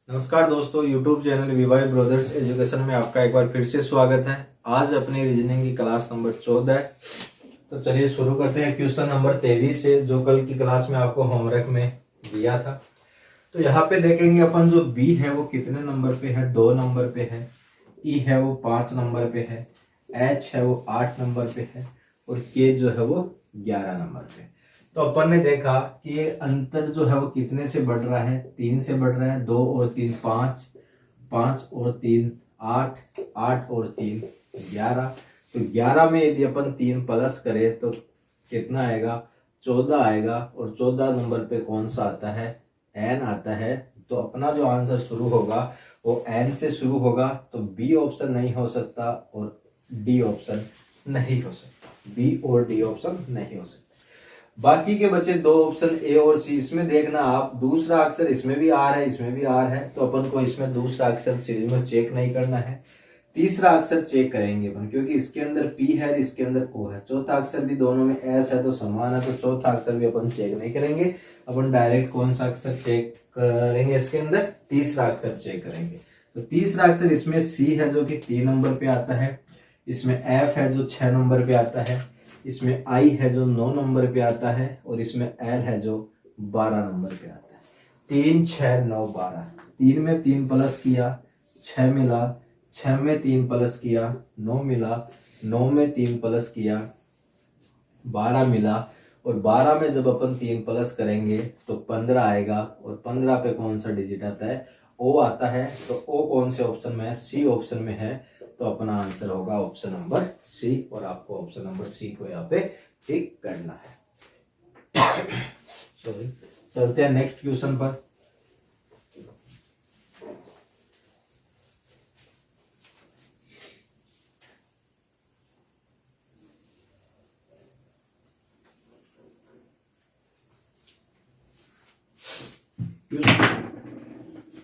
नमस्कार दोस्तों, YouTube channel VY brothers education में आपका एक बार फिर से स्वागत है। आज अपनी रीजनिंग की क्लास नंबर 14 है। तो चलिए शुरू करते हैं क्वेश्चन नंबर 23 से, जो कल की क्लास में आपको होमवर्क में दिया था। तो यहाँ पे देखेंगे अपन, जो बी है वो कितने नंबर पे है, 2 नंबर पे है। ई है वो 5 नंबर पे है। एच है वो 8 नंबर पे है। और के जो है वो 11 नंबर पे। तो अपन ने देखा कि ये अंतर जो है वो कितने से बढ़ रहा है, 3 से बढ़ रहा है। 2 और 3 5, 5 और 3 8, 8 और 3 11। तो 11 में यदि अपन 3 प्लस करें तो कितना आएगा, 14 आएगा। और 14 नंबर पे कौन सा आता है, एन आता है। तो अपना जो आंसर शुरू होगा वो एन से शुरू होगा। तो बी ऑप्शन नहीं हो सकता और डी ऑप्शन नहीं हो सकता। बी और डी ऑप्शन नहीं हो सकता। बाकी के बचे 2 ऑप्शन ए और सी। इसमें देखना आप, दूसरा अक्षर इसमें भी आर है, इसमें भी आर है। तो अपन को इसमें दूसरा अक्षर सीरीज में चेक नहीं करना है, तीसरा अक्षर चेक करेंगे अपन, क्योंकि इसके अंदर पी है, इसके अंदर ओ है। चौथा अक्षर भी दोनों में एस है तो समान है, तो चौथा अक्षर भी अपन चेक नहीं करेंगे। अपन डायरेक्ट कौन सा अक्षर चेक करेंगे, इसके अंदर तीसरा अक्षर चेक करेंगे। तो तीसरा अक्षर इसमें सी है जो कि 3 नंबर पे आता है। इसमें एफ है जो 6 नंबर पे आता है। इसमें आई है जो 9 नंबर पे आता है। और इसमें एल है जो 12 नंबर पे आता है। 3 6 9 12। 3 में 3 प्लस किया, 6 मिला। 6 में 3 प्लस किया, 9 मिला। 9 में 3 प्लस किया, 12 मिला। और 12 में जब अपन 3 प्लस करेंगे तो 15 आएगा। और 15 पे कौन सा डिजिट आता है, ओ आता है। तो ओ कौन से ऑप्शन में है, सी ऑप्शन में है। तो अपना आंसर होगा ऑप्शन नंबर सी। और आपको ऑप्शन नंबर सी को यहाँ पे टिक करना है। सॉरी, चलते हैं नेक्स्ट क्वेश्चन पर।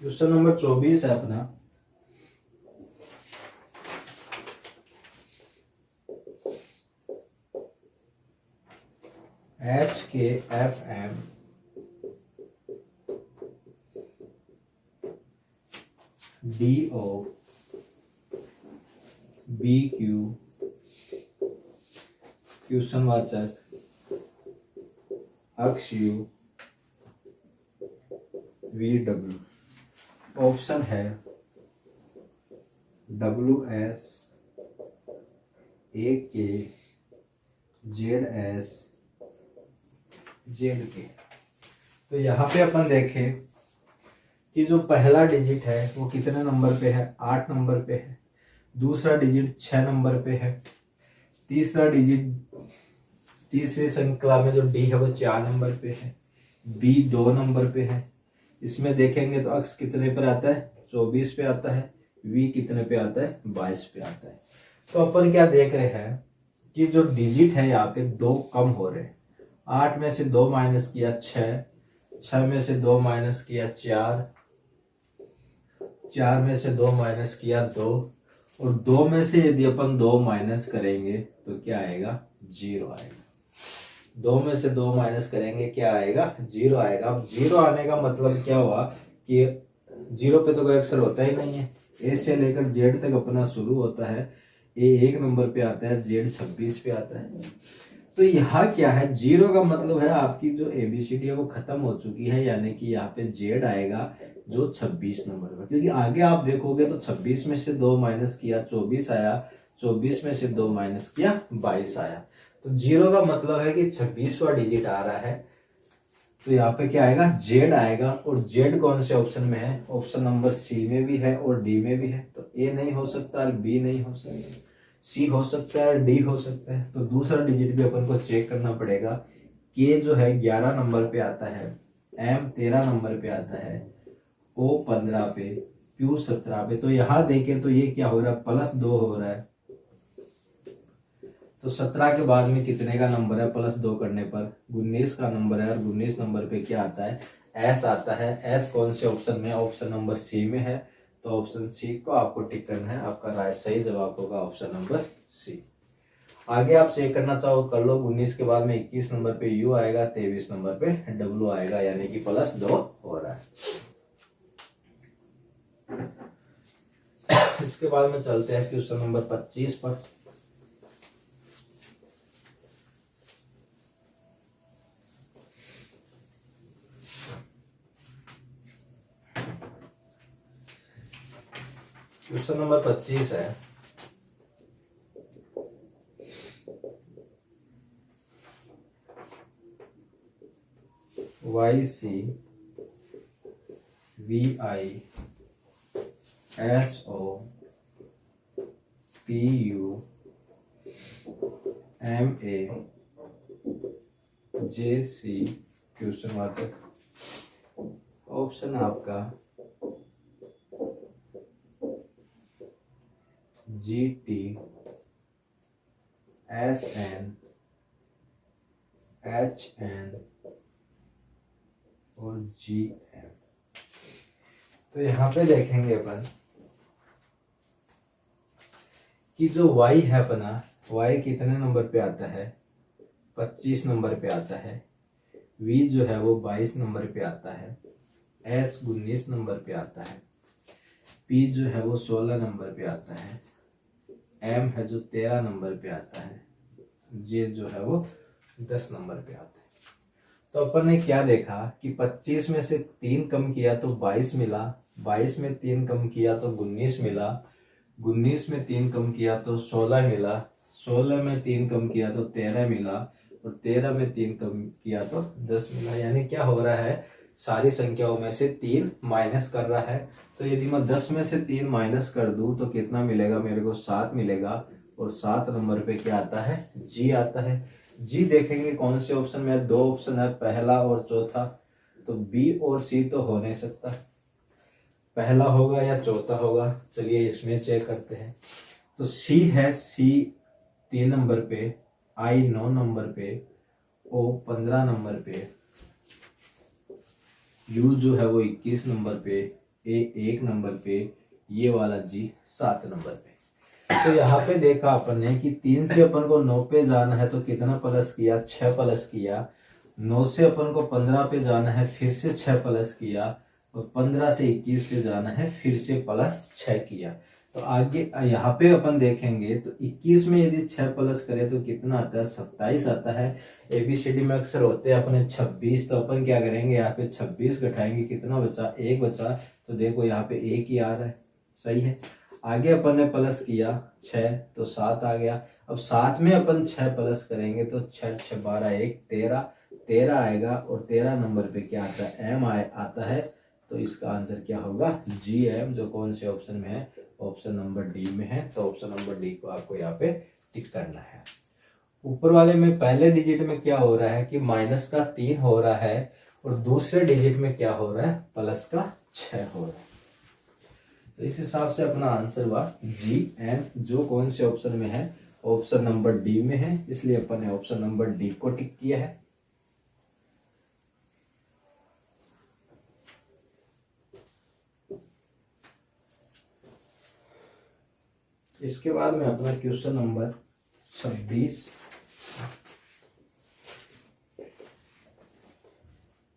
क्वेश्चन नंबर 24 है अपना। H K F M D O B Q question वाचक अक्ष यू वी डब्ल्यू। ऑप्शन है W S, A K, Z S, Z के। तो यहाँ पे अपन देखें कि जो पहला डिजिट है वो कितने नंबर पे है, 8 नंबर पे है। दूसरा डिजिट 6 नंबर पे है। तीसरा डिजिट, तीसरी श्रृंखला में जो डी है वो 4 नंबर पे है। बी 2 नंबर पे है। इसमें देखेंगे तो अक्स कितने पर आता है, 24 पे आता है। वी कितने पे आता है, 22 पे आता है। तो अपन क्या देख रहे हैं कि जो डिजिट है यहाँ पे 2 कम हो रहे हैं। 8 में से 2 माइनस किया 6, 6 में से 2 माइनस किया 4, 4 में से 2 माइनस किया 2। और 2 में से यदि अपन 2 माइनस करेंगे तो क्या आएगा, 0 आएगा। 2 में से 2 माइनस करेंगे क्या आएगा, 0 आएगा। अब 0 आने का मतलब क्या हुआ कि 0 पे तो कोई अक्षर होता ही नहीं है। ए से लेकर जेड तक अपना शुरू होता है। ए 1 नंबर पे आता है, जेड 26 पे आता है। तो यहाँ क्या है, 0 का मतलब है आपकी जो एबीसीडी है वो खत्म हो चुकी है, यानी कि यहाँ पे जेड आएगा जो 26 नंबर पर। क्योंकि आगे आप देखोगे तो 26 में से 2 माइनस किया 24 आया, 24 में से 2 माइनस किया 22 आया। तो 0 का मतलब है कि 26वां डिजिट आ रहा है। तो यहाँ पे क्या आएगा, जेड आएगा। और जेड कौन से ऑप्शन में है, ऑप्शन नंबर सी में भी है और डी में भी है। तो ए नहीं हो सकता और बी नहीं हो सकता, सी हो सकता है और डी हो सकता है। तो दूसरा डिजिट भी अपन को चेक करना पड़ेगा। के जो है 11 नंबर पे आता है, एम 13 नंबर पे आता है, ओ 15 पे, क्यू 17 पे। तो यहाँ देखें तो ये क्या हो रहा है, +2 हो रहा है। तो 17 के बाद में कितने का नंबर है, +2 करने पर 19 का नंबर है। और 19 नंबर पे क्या आता है, एस आता है। एस कौन से ऑप्शन में, ऑप्शन नंबर सी में है। तो ऑप्शन सी को आपको टिक करना है। आपका राइट सही जवाब होगा ऑप्शन नंबर सी। आगे आप चेक करना चाहो कर लो। 19 के बाद में 21 नंबर पे यू आएगा, 23 नंबर पे डब्ल्यू आएगा, यानी कि +2 हो रहा है। इसके बाद में चलते हैं क्वेश्चन नंबर 25 पर। क्वेश्चन नंबर 25 है, YCVISOPUMAJC क्वेश्चन वाचक। ऑप्शन आपका GT, SN, HN और GM। तो यहाँ पे देखेंगे अपन कि जो Y है अपना, Y कितने नंबर पे आता है, 25 नंबर पे आता है। V जो है वो 22 नंबर पे आता है। S 19 नंबर पे आता है। P जो है वो 16 नंबर पे आता है। M है जो 13 नंबर पे आता है। J जो है वो 10 नंबर पे आता है। तो अपन ने क्या देखा कि 25 में से 3 कम किया तो 22 मिला, 22 में 3 कम किया तो 19 मिला, 19 में 3 कम किया तो 16 मिला, 16 में 3 कम किया तो 13 मिला और 13 में 3 कम किया तो 10 मिला। यानी क्या हो रहा है, सारी संख्याओं में से 3 माइनस कर रहा है। तो यदि मैं 10 में से 3 माइनस कर दूं तो कितना मिलेगा मेरे को, 7 मिलेगा। और 7 नंबर पे क्या आता है, जी आता है। जी देखेंगे कौन से ऑप्शन में है, 2 ऑप्शन है, पहला और चौथा। तो बी और सी तो हो नहीं सकता, पहला होगा या चौथा होगा। चलिए इसमें चेक करते हैं। तो सी है, सी 3 नंबर पे, आई 9 नंबर पे, ओ 15 नंबर पे, यू जो है वो 21 नंबर पे, ए 1 नंबर पे, ये वाला जी 7 नंबर पे। तो यहाँ पे देखा अपन ने कि 3 से अपन को 9 पे जाना है तो कितना प्लस किया, 6 प्लस किया। 9 से अपन को 15 पे जाना है, फिर से 6 प्लस किया। और 15 से 21 पे जाना है, फिर से प्लस 6 किया। तो आगे यहाँ पे अपन देखेंगे तो 21 में यदि 6 प्लस करें तो कितना आता है, 27 आता है। ABCD में अक्सर होते हैं अपने 26। तो अपन क्या करेंगे, यहाँ पे 26 घटाएंगे, कितना बचा, 1 बचा। तो देखो यहाँ पे 1 ही आ रहा है, सही है। आगे अपन ने प्लस किया 6 तो 7 आ गया। अब 7 में अपन 6 प्लस करेंगे तो 6 6 12 1 13 आएगा। और 13 नंबर पे क्या आता है, M आता है। तो इसका आंसर क्या होगा, GM, जो कौन से ऑप्शन में है, ऑप्शन नंबर डी में है। तो ऑप्शन नंबर डी को आपको यहाँ पे टिक करना है। ऊपर वाले में पहले डिजिट में क्या हो रहा है कि माइनस का 3 हो रहा है और दूसरे डिजिट में क्या हो रहा है, प्लस का 6 हो रहा है। तो इस हिसाब से अपना आंसर हुआ GM, जो कौन से ऑप्शन में है, ऑप्शन नंबर डी में है। इसलिए अपन ने ऑप्शन नंबर डी को टिक किया है। इसके बाद में अपना question number 26,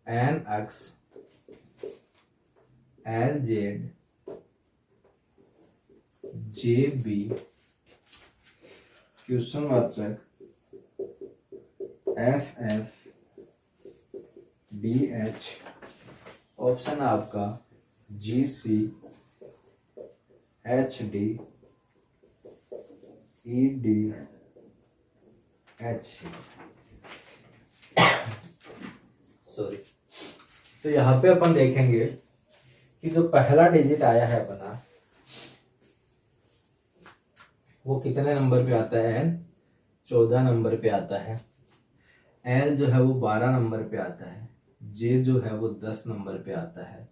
NX LZ JB question वाचक FF BH। ऑप्शन आपका GC HD ED HC। Sorry. तो यहाँ पे अपन देखेंगे कि जो पहला डिजिट आया है अपना, वो कितने नंबर पे आता है, 14 नंबर पे आता है। L जो है वो 12 नंबर पे आता है। J जो है वो 10 नंबर पे आता है।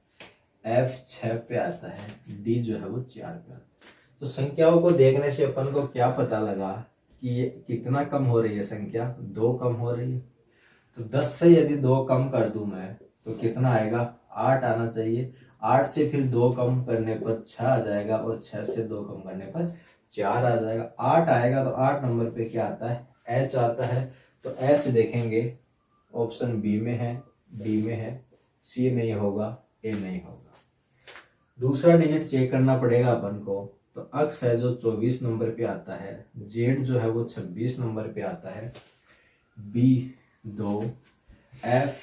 F 6 पे आता है। D जो है वो 4 पे आता है। तो संख्याओं को देखने से अपन को क्या पता लगा कि ये कितना कम हो रही है संख्या, 2 कम हो रही है। तो 10 से यदि 2 कम कर दूं मैं तो कितना आएगा, 8 आना चाहिए। 8 से फिर 2 कम करने पर 6 आ जाएगा और 6 से 2 कम करने पर 4 आ जाएगा। 8 आएगा तो 8 नंबर पे क्या आता है, H आता है। तो H देखेंगे ऑप्शन बी में है, डी में है, सी नहीं होगा, ए नहीं होगा। दूसरा डिजिट चेक करना पड़ेगा अपन को तो अक्स है जो 24 नंबर पे आता है, जेड जो है वो 26 नंबर पे आता है, बी 2, एफ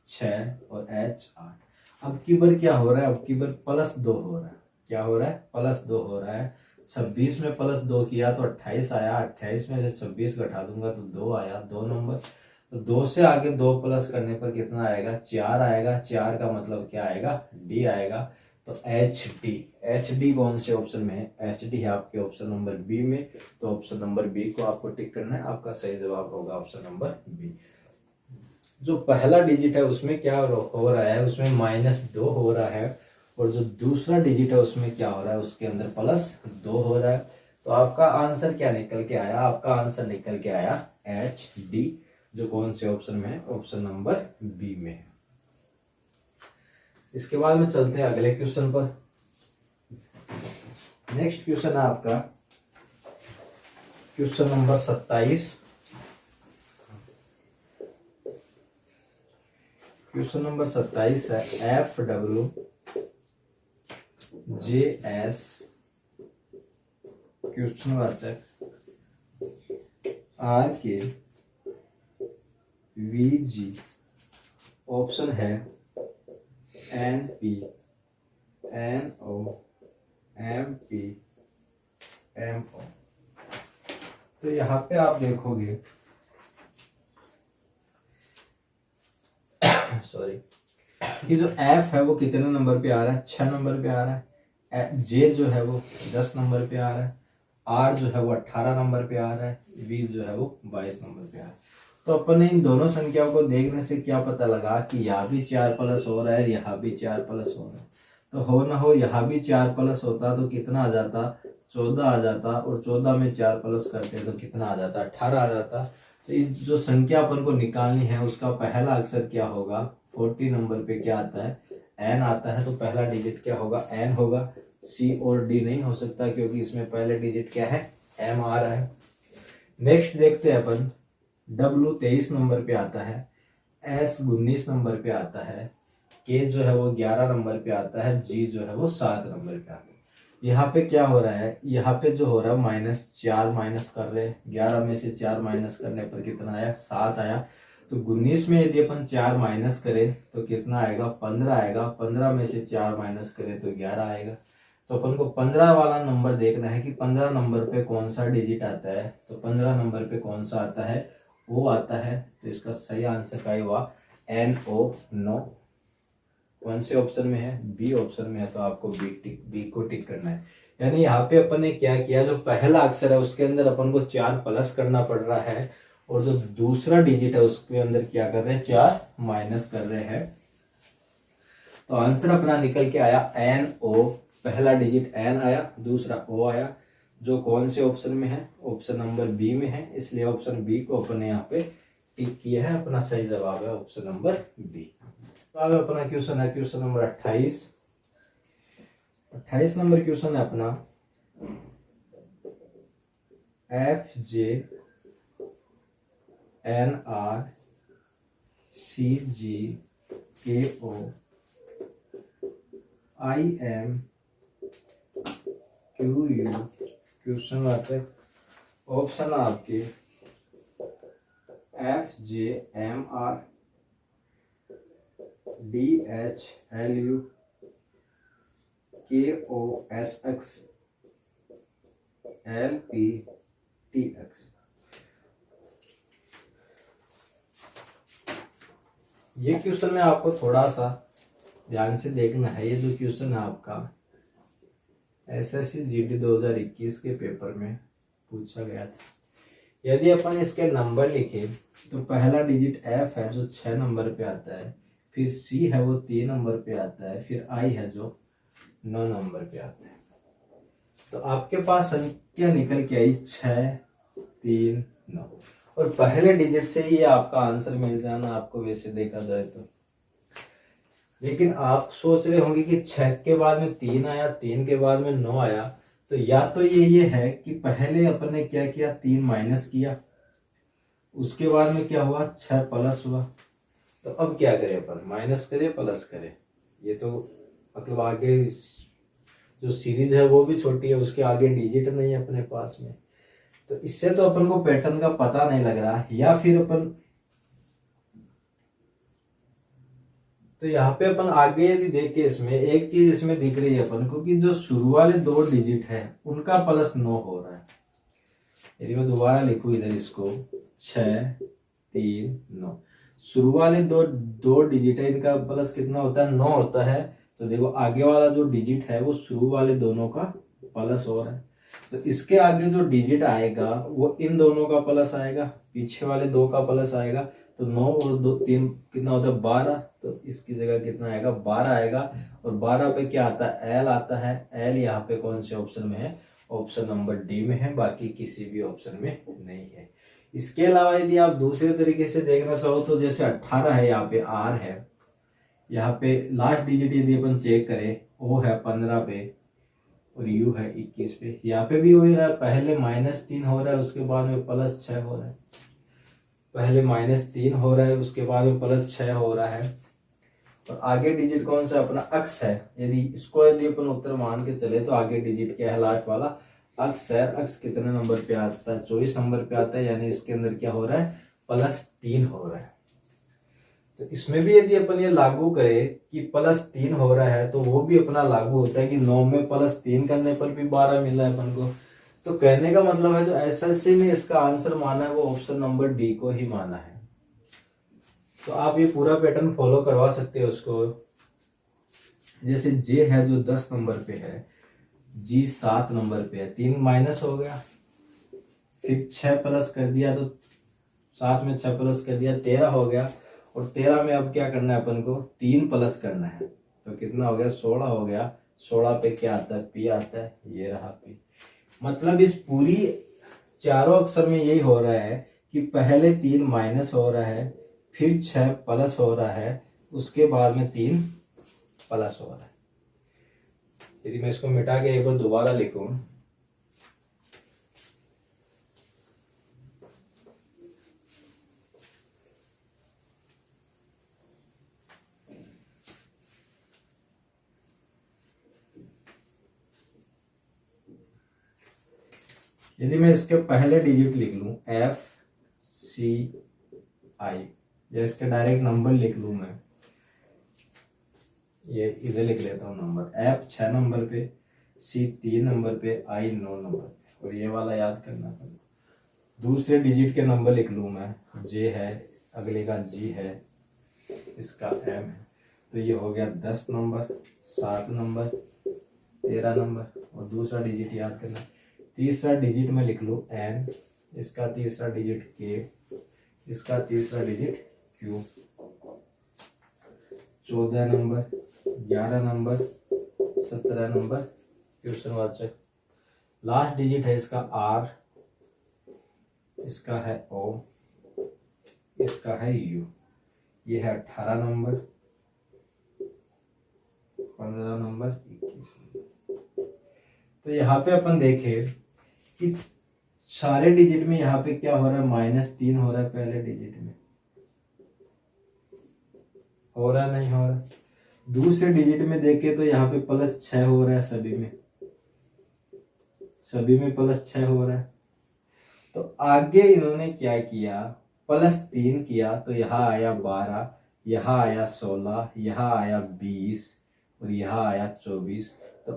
6 और एच 8। अब की बार क्या हो रहा है, अब की बार +2 हो रहा है। क्या हो रहा है, +2 हो रहा है। 26 में +2 किया तो 28 आया, 28 में से 26 घटा दूंगा तो 2 आया, 2 नंबर। तो 2 से आगे 2 प्लस करने पर कितना आएगा, 4 आएगा। 4 का मतलब क्या आएगा, डी आएगा। तो एच डी कौन से ऑप्शन में है, एच डी है आपके ऑप्शन नंबर बी में। तो ऑप्शन नंबर बी को आपको टिक करना है, आपका सही जवाब होगा ऑप्शन नंबर बी। जो पहला डिजिट है उसमें क्या हो रहा है, उसमें -2 हो रहा है, और जो दूसरा डिजिट है उसमें क्या हो रहा है, उसके अंदर +2 हो रहा है। तो आपका आंसर क्या निकल के आया, आपका आंसर निकल के आया एच डी, जो कौन से ऑप्शन में है, ऑप्शन नंबर बी में है। इसके बाद में चलते हैं अगले क्वेश्चन पर। नेक्स्ट क्वेश्चन है आपका क्वेश्चन नंबर 27। क्वेश्चन नंबर 27 है, FWJS क्वेश्चनवाचक RK VG, ऑप्शन है NP NO MP MO। तो यहाँ पे आप देखोगे सॉरी कि जो F है वो कितने नंबर पे आ रहा है, 6 नंबर पे आ रहा है। J जो है वो 10 नंबर पे आ रहा है, R जो है वो 18 नंबर पे आ रहा है, V जो है वो 22 नंबर पे आ रहा है। तो अपन ने इन दोनों संख्याओं को देखने से क्या पता लगा कि यहाँ भी 4 प्लस हो रहा है, यहाँ भी 4 प्लस हो रहा है। तो हो ना हो यहाँ भी 4 प्लस होता तो कितना आ जाता, 14 आ जाता, और 14 में 4 प्लस करते तो कितना आ जाता, 18 आ जाता। तो इस जो संख्या अपन को निकालनी है उसका पहला अक्षर क्या होगा, 40 नंबर पे क्या आता है, एन आता है। तो पहला डिजिट क्या होगा, एन होगा। सी और डी नहीं हो सकता क्योंकि इसमें पहले डिजिट क्या है, एम आ रहा है। नेक्स्ट देखते हैं अपन, डब्ल्यू 23 नंबर पे आता है, एस 19 नंबर पे आता है, के जो है वो 11 नंबर पे आता है, जी जो है वो 7 नंबर पे आता है। यहाँ पे क्या हो रहा है, यहाँ पे जो हो रहा है -4 माइनस कर रहे हैं, 11 में से 4 माइनस करने पर कितना आया, 7 आया। तो 19 में यदि अपन 4 माइनस करें तो कितना आएगा, 15 आएगा। 15 में से 4 माइनस करें तो 11 आएगा। तो अपन को 15 वाला नंबर देखना है कि 15 नंबर पे कौन सा डिजिट आता है। तो 15 नंबर पे कौन सा आता है, ओ आता है। तो इसका सही आंसर क्या हुआ, NO, नो। कौन से ऑप्शन में है, बी ऑप्शन में है। तो आपको बी को टिक करना है। यानी यहाँ पे अपन ने क्या किया, जो पहला अक्षर है उसके अंदर अपन को 4 प्लस करना पड़ रहा है, और जो दूसरा डिजिट है उसके अंदर क्या कर रहे हैं, 4 माइनस कर रहे हैं। तो आंसर अपना निकल के आया NO। पहला डिजिट एन आया, दूसरा ओ आया, जो कौन से ऑप्शन में है, ऑप्शन नंबर बी में है। इसलिए ऑप्शन बी को अपन ने यहाँ पे टिक किया है। अपना सही जवाब है ऑप्शन नंबर बी। तो अब अपना क्वेश्चन है क्वेश्चन नंबर 28। 28 नंबर क्वेश्चन है अपना, FJNRCGKOIMQU क्वेश्चन वाचक ऑप्शन आपके FJMR DHLU KOSX LPTX। ये क्वेश्चन में आपको थोड़ा सा ध्यान से देखना है। ये जो क्वेश्चन है आपका SSC GD 2021 के पेपर में पूछा गया था। यदि अपन इसके नंबर लिखे तो पहला डिजिट F है जो 6 नंबर पे आता है, फिर C है वो 3 नंबर पे आता है, फिर I है जो 9 नंबर पे आता है। तो आपके पास संख्या निकल के आई 6, 3, 9, और पहले डिजिट से ही आपका आंसर मिल जाना आपको वैसे देखा जाए तो। लेकिन आप सोच रहे होंगे कि 6 के बाद में 3 आया, 3 के बाद में 9 आया। तो या तो ये है कि पहले अपन ने क्या किया, 3 माइनस किया, उसके बाद में क्या हुआ, 6 प्लस हुआ। तो अब क्या करें अपन, माइनस करें प्लस करें, ये तो मतलब आगे जो सीरीज है वो भी छोटी है, उसके आगे डिजिट नहीं है अपने पास में। तो इससे तो अपन को पैटर्न का पता नहीं लग रहा। या फिर अपन तो यहाँ पे अपन आगे यदि देखें, इसमें एक चीज इसमें दिख रही है अपन को कि जो शुरू वाले 2 डिजिट है उनका प्लस 9 हो रहा है। यदि मैं दोबारा लिखूं इधर इसको 6 3 9, शुरू वाले दो डिजिट है, इनका प्लस कितना होता है 9 होता है। तो देखो आगे वाला जो डिजिट है वो शुरू वाले दोनों का प्लस हो रहा है। तो इसके आगे जो डिजिट आएगा वो इन दोनों का प्लस आएगा, पीछे वाले 2 का प्लस आएगा। तो 9 और 2 3 कितना होता है 12। तो इसकी जगह कितना आएगा 12 आएगा। और 12 पे क्या आता है एल आता है। एल यहाँ पे कौन से ऑप्शन में है, ऑप्शन नंबर डी में है, बाकी किसी भी ऑप्शन में नहीं है। इसके अलावा यदि आप दूसरे तरीके से देखना चाहो तो जैसे 18 है, यहाँ पे आर है, यहाँ पे लास्ट डिजिट यदि अपन चेक करें ओ है 15 पे और यू है 21 पे। यहाँ पे भी वही रहा है, पहले -3 हो रहा है उसके बाद में +6 हो रहा है। पहले -3 हो रहा है उसके बाद में +6 हो रहा है। और आगे डिजिट कौन सा अपना अक्स है। यदि अपन उत्तर मान के चले तो आगे डिजिट क्या है लास्ट वाला अक्स है। अक्स कितने नंबर पे आता है 24 नंबर पे आता है, यानी इसके अंदर क्या हो रहा है +3 हो रहा है। तो इसमें भी यदि अपन ये लागू करें कि +3 हो रहा है तो वो भी अपना लागू होता है कि 9 में +3 करने पर भी 12 मिला है अपन को। तो कहने का मतलब है जो एसएससी ने इसका आंसर माना है वो ऑप्शन नंबर डी को ही माना है। तो आप ये पूरा पैटर्न फॉलो करवा सकते हो उसको। जैसे जे है जो 10 नंबर पे है, जी 7 नंबर पे है, 3 माइनस हो गया, फिर 6 प्लस कर दिया तो 7 में 6 प्लस कर दिया 13 हो गया। और 13 में अब क्या करना है अपन को 3 प्लस करना है, तो कितना हो गया 16 हो गया। 16 पे क्या आता है पी आता है, ये रहा पी। मतलब इस पूरी चारों अक्षर में यही हो रहा है कि पहले 3 माइनस हो रहा है, फिर 6 प्लस हो रहा है, उसके बाद में 3 प्लस हो रहा है। यदि मैं इसको मिटा के एक बार दोबारा लिखूं, यदि मैं इसके पहले डिजिट लिख लूं एफ सी आई, या इसके डायरेक्ट नंबर लिख लूं मैं, ये इधर लिख लेता हूं नंबर। एफ 6 नंबर पे, सी 3 नंबर पे, आई 9 नंबर पे, और ये वाला याद करना पड़ेगा। दूसरे डिजिट के नंबर लिख लूं मैं, जे है, अगले का जी है, इसका एम है। तो ये हो गया 10 नंबर, 7 नंबर, 13 नंबर। और दूसरा डिजिट याद करना, तीसरा डिजिट में लिख लूं एन, इसका तीसरा डिजिट के, इसका तीसरा digit Q. 14 number, 11 number, 17 number question वाचक। लास्ट डिजिट है इसका आर, इसका है ओ, इसका है यू। ये है 18 नंबर, 15 नंबर, 21 नंबर। तो यहाँ पे अपन देखें कि सारे डिजिट में यहाँ पे क्या हो रहा है -3 हो रहा है पहले डिजिट में, हो रहा नहीं हो रहा। दूसरे डिजिट में देखें तो यहाँ पे +6 हो रहा है, सभी में +6 हो रहा है। तो आगे इन्होंने क्या किया +3 किया, तो यहाँ आया 12, यहाँ आया 16, यहाँ आया 20 और यहाँ आया 24। तो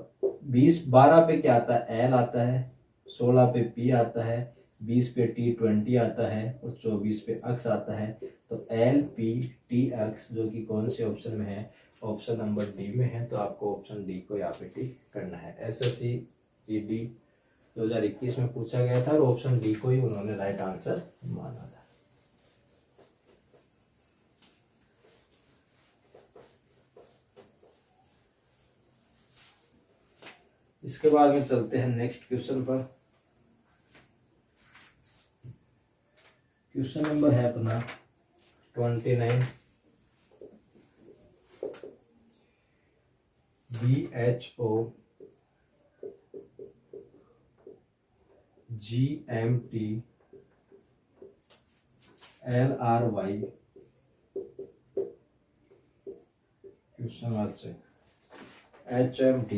12 पे क्या आता है एल आता है, 16 पे पी आता है, 20 पे T20 आता है और 24 पे अक्स आता है। तो एल पी टी एक्स जो कि कौन से ऑप्शन में है, ऑप्शन नंबर डी में है। तो आपको ऑप्शन डी को यहाँ पे टिक करना है। एसएससी जीडी 2021 में पूछा गया था और ऑप्शन डी को ही उन्होंने राइट आंसर माना था। इसके बाद में चलते हैं नेक्स्ट क्वेश्चन पर। क्वेश्चन नंबर है अपना 29। BHO GMT LRY क्वेश्चन वाचक HMT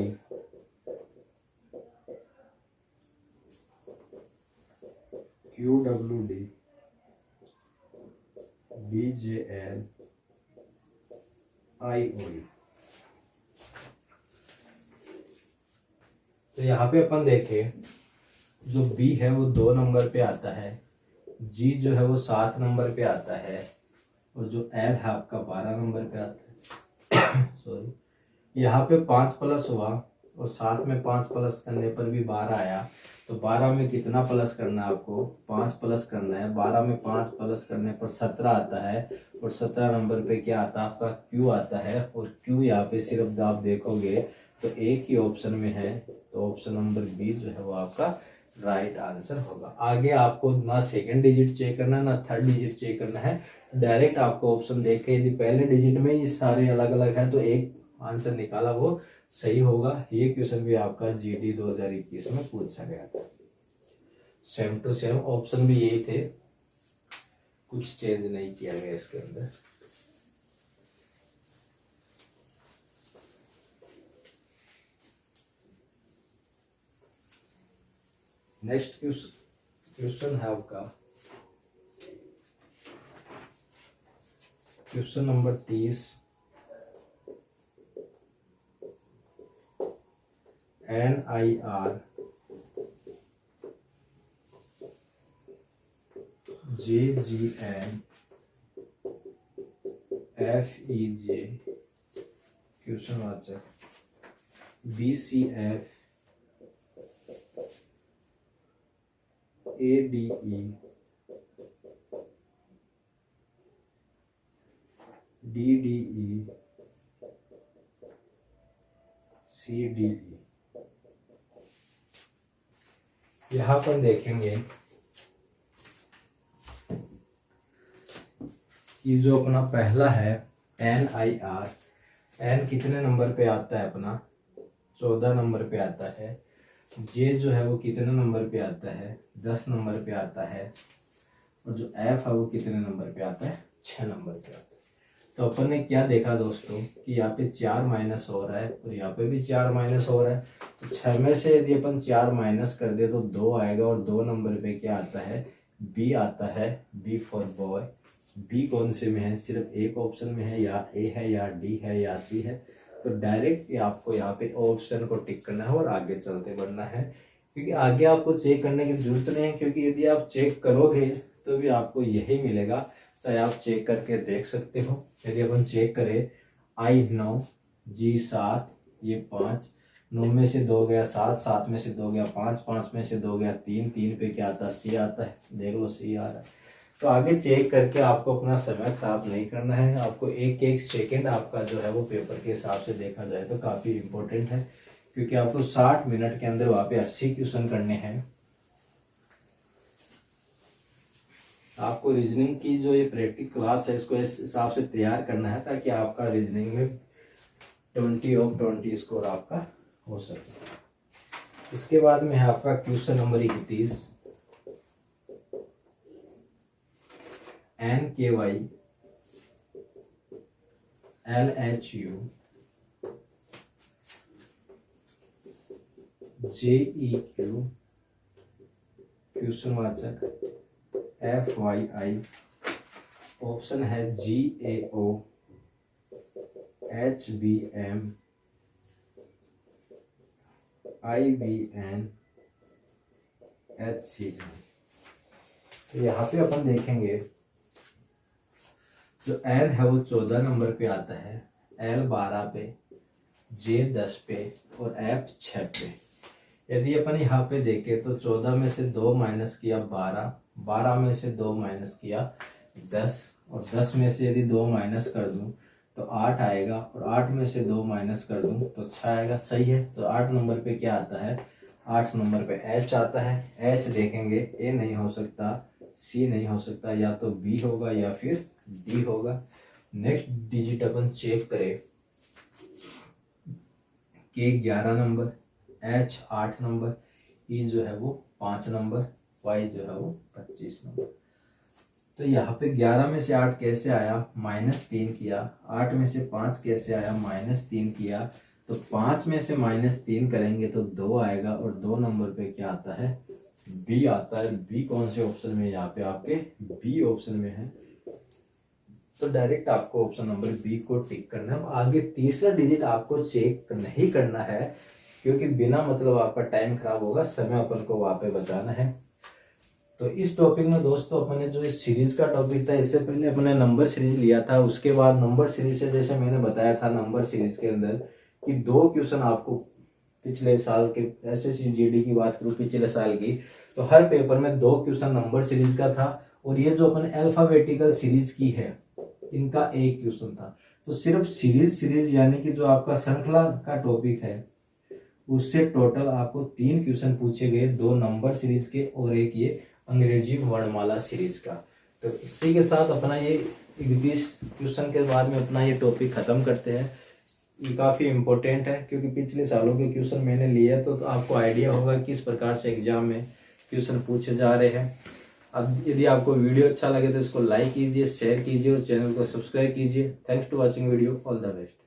QWD BJL IOE। तो यहाँ पे अपन देखें, जो B है वो 2 नंबर पे आता है, G जो है वो 7 नंबर पे आता है, और जो L है आपका 12 नंबर पे आता है। सॉरी, यहाँ पे 5 प्लस हुआ और साथ में 5 प्लस करने पर भी 12 आया। तो 12 में कितना प्लस करना है आपको? 5 प्लस करना है। 12 में 5 प्लस करने पर 17 आता है, और 17 नंबर पे क्या आता है आपका? Q आता है। और Q यहाँ पे सिर्फ आप देखोगे तो एक ही ऑप्शन में है, तो ऑप्शन नंबर बी जो है वो आपका राइट आंसर होगा। आगे आपको ना सेकंड डिजिट चेक करना है ना थर्ड डिजिट चेक करना है, डायरेक्ट आपको ऑप्शन देख के यदि पहले डिजिट में ही सारे अलग अलग हैं तो एक आंसर निकाला वो सही होगा। ये क्वेश्चन भी आपका GD 2021 में पूछा गया था। सेम टू सेम ऑप्शन भी यही थे, कुछ चेंज नहीं किया गया इसके अंदर। नेक्स्ट क्वेश्चन है आपका question number 30। NIR JGN FEJ question वाचक BCF ADE DDE CDE। यहाँ पर देखेंगे कि जो अपना पहला है NIR, N कितने नंबर पे आता है अपना? 14 नंबर पे आता है। J जो है वो कितने नंबर पे आता है? 10 नंबर पे आता है। और जो F है वो कितने नंबर पे आता है? 6 नंबर पे आता है। तो अपन ने क्या देखा दोस्तों कि यहाँ पे 4 माइनस हो रहा है और यहाँ पे भी 4 माइनस हो रहा है। तो 6 में से यदि अपन 4 माइनस कर दे तो 2 आएगा, और 2 नंबर पे क्या आता है? B आता है। B for boy. B कौन से में है? सिर्फ एक ऑप्शन में है, या A है या D है या C है। तो डायरेक्ट आपको यहाँ पे ऑप्शन को टिक करना है और आगे चलते बढ़ना है, क्योंकि आगे आपको चेक करने की जरूरत नहीं है, क्योंकि यदि आप चेक करोगे तो भी आपको यही मिलेगा। चाहे आप चेक करके देख सकते हो। यदि अपन चेक करें I 9 G 7 ये 5, 9 में से 2 गया 7, 7 में से 2 गया 5, 5 में से 2 गया 3, 3 पे क्या आता है? C आता है। देख लो C आ रहा है। तो आगे चेक करके आपको अपना समय खराब नहीं करना है। आपको एक एक सेकेंड आपका जो है वो पेपर के हिसाब से देखा जाए तो काफ़ी इम्पोर्टेंट है, क्योंकि आपको 60 मिनट के अंदर वहाँ पे 80 क्वेश्चन करने हैं। आपको रीजनिंग की जो ये प्रैक्टिस क्लास है इसको इस हिसाब से तैयार करना है ताकि आपका रीजनिंग में 20 ऑफ 20 स्कोर आपका हो सके। इसके बाद में है आपका question number 31। NKY LHU JEQ question वाचक FYI, ऑप्शन है GAO HBM IBN HCM। तो यहाँ पे अपन देखेंगे जो N है वो 14 नंबर पे आता है, L 12 पे, J 10 पे और F 6 पे। यदि अपन यहाँ पे देखें तो 14 में से 2 माइनस किया 12, 12 में से 2 माइनस किया 10, और 10 में से यदि 2 माइनस कर दूं तो 8 आएगा, और 8 में से 2 माइनस कर दूं तो 6 आएगा। सही है। तो 8 नंबर पे क्या आता है? 8 नंबर पे H आता है। H देखेंगे, A नहीं हो सकता, C नहीं हो सकता, या तो B होगा या फिर D होगा। नेक्स्ट डिजिट अपन चेक करें, K 11 number, H 8 number, E जो है वो 5 नंबर, Y जो है वो 25 नंबर। तो यहाँ पे 11 में से 8 कैसे आया? -3 किया। 8 में से 5 कैसे आया? -3 किया। तो 5 में से -3 करेंगे तो 2 आएगा, और 2 नंबर पे क्या आता है? बी आता है। बी कौन से ऑप्शन में है? यहाँ पे आपके बी ऑप्शन में है, तो डायरेक्ट आपको ऑप्शन नंबर बी को टिक करना है। आगे तीसरा डिजिट आपको चेक नहीं करना है, क्योंकि बिना मतलब आपका टाइम खराब होगा, समय अपन को वहां पे बचाना है। तो इस टॉपिक में दोस्तों अपने जो इस सीरीज का टॉपिक था, इससे पहले अपने नंबर सीरीज लिया था, उसके बाद नंबर सीरीज से जैसे मैंने बताया था नंबर सीरीज के अंदर कि 2 क्वेश्चन आपको पिछले साल के एसएससी जीडी की बात करूँ पिछले साल की, तो हर पेपर में 2 क्वेश्चन नंबर सीरीज का था, और ये जो अपन अल्फाबेटिकल सीरीज की है इनका 1 क्वेश्चन था। तो सिर्फ सीरीज यानी कि जो आपका श्रृंखला का टॉपिक है उससे टोटल आपको 3 क्वेश्चन पूछे गए, 2 नंबर सीरीज के और एक ये अंग्रेजी वर्णमाला सीरीज का। तो इसी के साथ अपना ये 31 क्वेश्चन के बाद में अपना ये टॉपिक खत्म करते हैं। ये काफ़ी इंपॉर्टेंट है, क्योंकि पिछले सालों के क्वेश्चन मैंने लिए तो आपको आइडिया होगा किस प्रकार से एग्जाम में क्वेश्चन पूछे जा रहे हैं। अब यदि आपको वीडियो अच्छा लगे तो इसको लाइक कीजिए, शेयर कीजिए और चैनल को सब्सक्राइब कीजिए। Thanks to watching video, all the best.